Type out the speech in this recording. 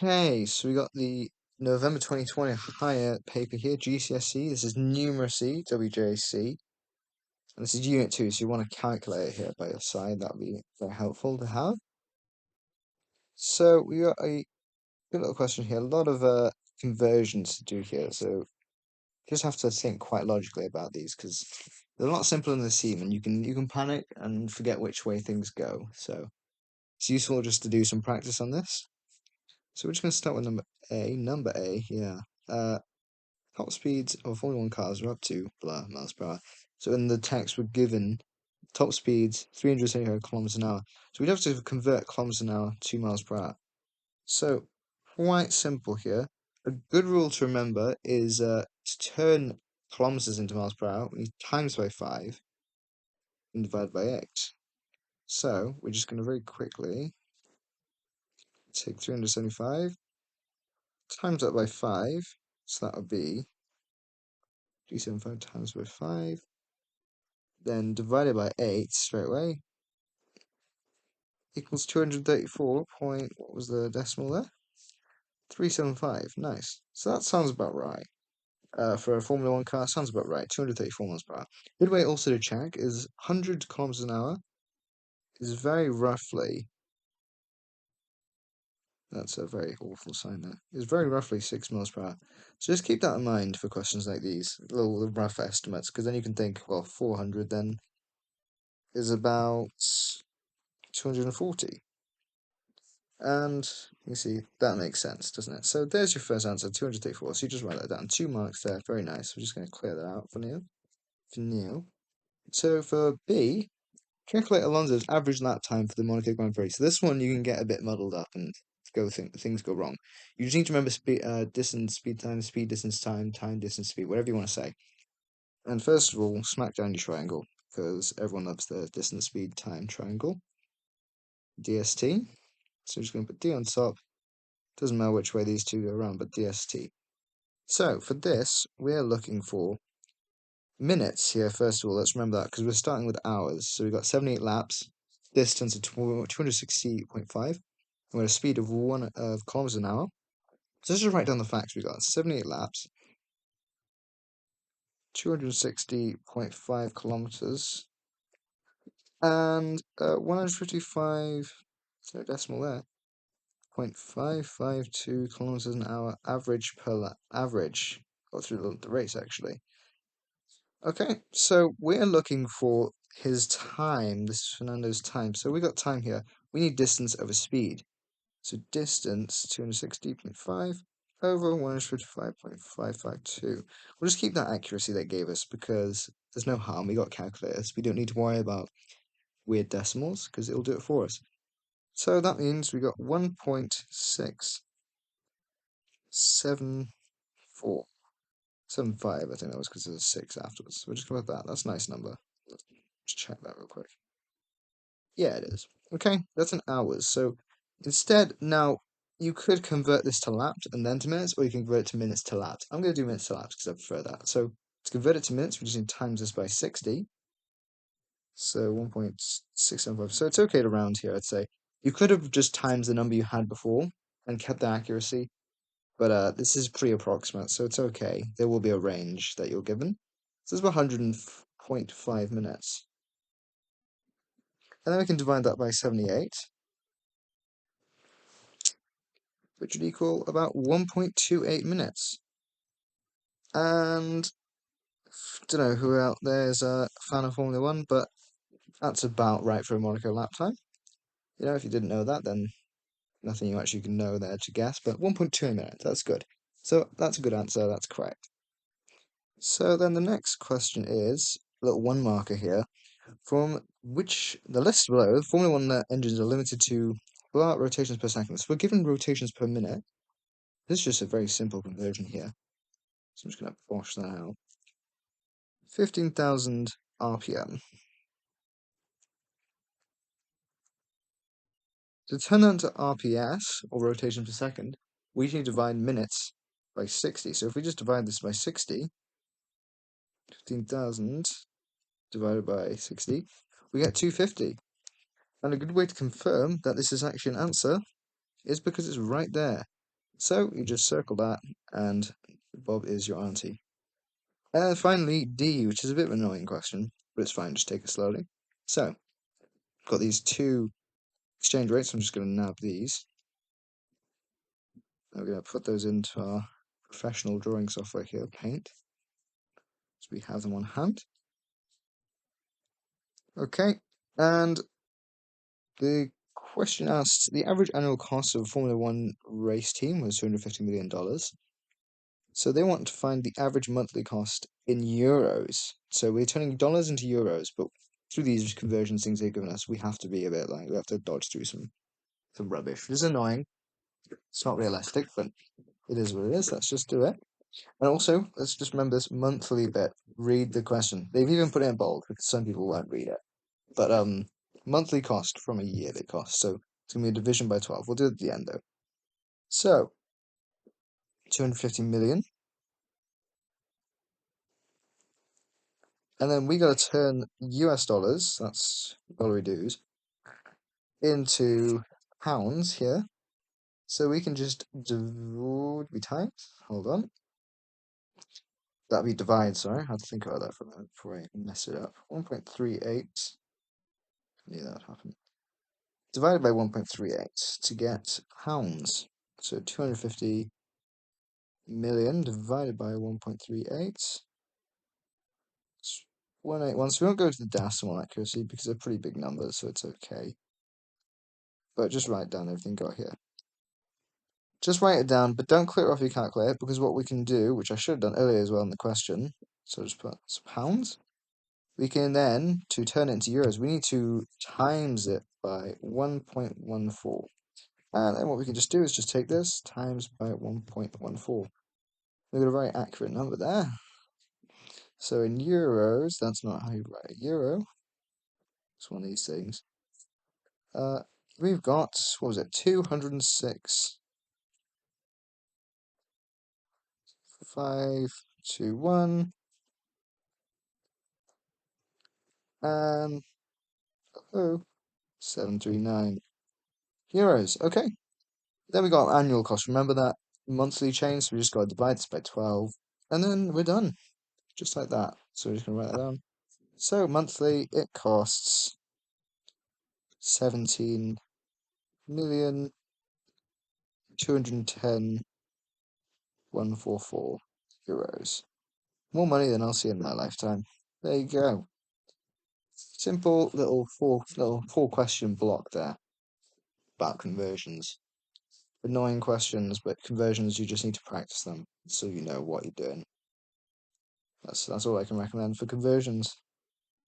Okay, so we got the November 2020 higher paper here, GCSE. This is Numeracy, WJEC. And this is Unit 2, so you want to calculate it here by your side. That would be very helpful to have. So we got a good little question here. A lot of conversions to do here, so you just have to think quite logically about these because they're a lot simpler than they seem, and you can panic and forget which way things go. So it's useful just to do some practice on this. So we're just going to start with number A. Number A, yeah. Top speeds of Formula 1 cars are up to blah miles per hour. So in the text, we're given top speeds 375 kilometers an hour. So we'd have to convert kilometers an hour to miles per hour. So quite simple here. A good rule to remember is to turn kilometers into miles per hour. We times by 5 and divide by 8. So we're just going to very quickly take 375 times that by 5. So that would be 375 times by 5. Then divided by 8 straight away equals 234 point, what was the decimal there? 375, nice. So that sounds about right. For a Formula 1 car, sounds about right, 234 miles per hour. Good way also to check is 100 kilometers an hour is very roughly, that's a very awful sign there, is very roughly 6 miles per hour. So just keep that in mind for questions like these, little rough estimates, because then you can think, well, 400 then is about 240. And you see, that makes sense, doesn't it? So there's your first answer, 234. So you just write that down. 2 marks there. Very nice. We're just going to clear that out for now. So for B, calculate Alonso's average lap time for the Monaco Grand Prix. So this one you can get a bit muddled up and things go wrong. You just need to remember distance, speed, distance, time, distance, speed, whatever you want to say. And first of all, smack down your triangle because everyone loves the distance, speed, time triangle. DST. So we're just going to put D on top. Doesn't matter which way these two go around, but DST. So for this, we're looking for minutes here. First of all, let's remember that because we're starting with hours. So we've got 78 laps, distance of 260.5, and we're at a speed of 1 kilometers an hour. So let's just write down the facts. We got 78 laps, 260.5 kilometers, and 155. Is there a decimal there? 0.552 kilometers an hour average per lap. Average. Got through the race actually. Okay, so we're looking for his time. This is Fernando's time. So we got time here. We need distance over speed. So distance 260.5 over 155.552. We'll just keep that accuracy they gave us because there's no harm. We got calculators. We don't need to worry about weird decimals because it'll do it for us. So that means we got 1.674. 75, I think that was because there's a 6 afterwards. So we'll just go with that. That's a nice number. Let's check that real quick. Yeah, it is. Okay, that's in hours. So instead, now you could convert this to laps and then to minutes, or you can convert it to minutes to laps. I'm going to do minutes to laps because I prefer that. So to convert it to minutes, we just need to times this by 60. So 1.675. So it's okay to round here, I'd say. You could have just times the number you had before and kept the accuracy. But this is pretty approximate, so it's okay. There will be a range that you're given. So it's about 100.5 minutes. And then we can divide that by 78, which would equal about 1.28 minutes. And I don't know who out there is a fan of Formula 1, but that's about right for a Monaco lap time. You know, if you didn't know that, then nothing you actually can know there to guess, but 1.2 minutes, that's good. So that's a good answer, that's correct. So then the next question is, a little 1 marker here, from which the list below, Formula 1 engines are limited to blah rotations per second. So we're given rotations per minute. This is just a very simple conversion here. So I'm just going to wash that out. 15,000 RPM. To turn that into RPS, or rotations per second, we need to divide minutes by 60. So if we just divide this by 60, 15,000 divided by 60, we get 250. And a good way to confirm that this is actually an answer is because it's right there. So you just circle that, and Bob is your auntie. And then finally, D, which is a bit of an annoying question, but it's fine, just take it slowly. So, got these two exchange rates. I'm just going to nab these. I'm going to put those into our professional drawing software here, Paint. So we have them on hand. Okay, and the question asked, the average annual cost of a Formula One race team was $250 million. So they want to find the average monthly cost in euros. So we're turning dollars into euros, but through these conversion things they've given us, we have to be a bit like, we have to dodge through some rubbish, which is annoying. It's not realistic, but it is what it is. Let's just do it. And also, let's just remember this monthly bit. Read the question. They've even put it in bold because some people won't read it. But monthly cost from a yearly cost. So it's gonna be a division by 12. We'll do it at the end though. So 250 million. And then we gotta turn US dollars, that's dollar dues, into pounds here. So we can just would be times. Hold on. That'd be divide, sorry. I had to think about that for a minute before I mess it up. 1.38. Yeah, that happened. Divided by 1.38 to get pounds. So 250 million divided by 1.38. 181. So we won't go to the decimal accuracy because they're pretty big numbers, so it's okay. But just write down everything got here. Just write it down, but don't clear it off your calculator because what we can do, which I should have done earlier as well in the question, so just put pounds. We can then, to turn it into euros, we need to times it by 1.14. And then what we can just do is just take this times by 1.14. We've got a very accurate number there. So in euros, that's not how you write a euro. It's one of these things. We've got, what was it, 206,521, and 739 euros. Okay. Then we got annual cost. Remember that monthly change? So we just got to divide this by 12, and then we're done. Just like that. So we're just going to write that down. So monthly, it costs 17,210,144 euros. More money than I'll see in my lifetime. There you go. Simple little four question block there about conversions. Annoying questions, but conversions you just need to practice them so you know what you're doing. That's all I can recommend for conversions.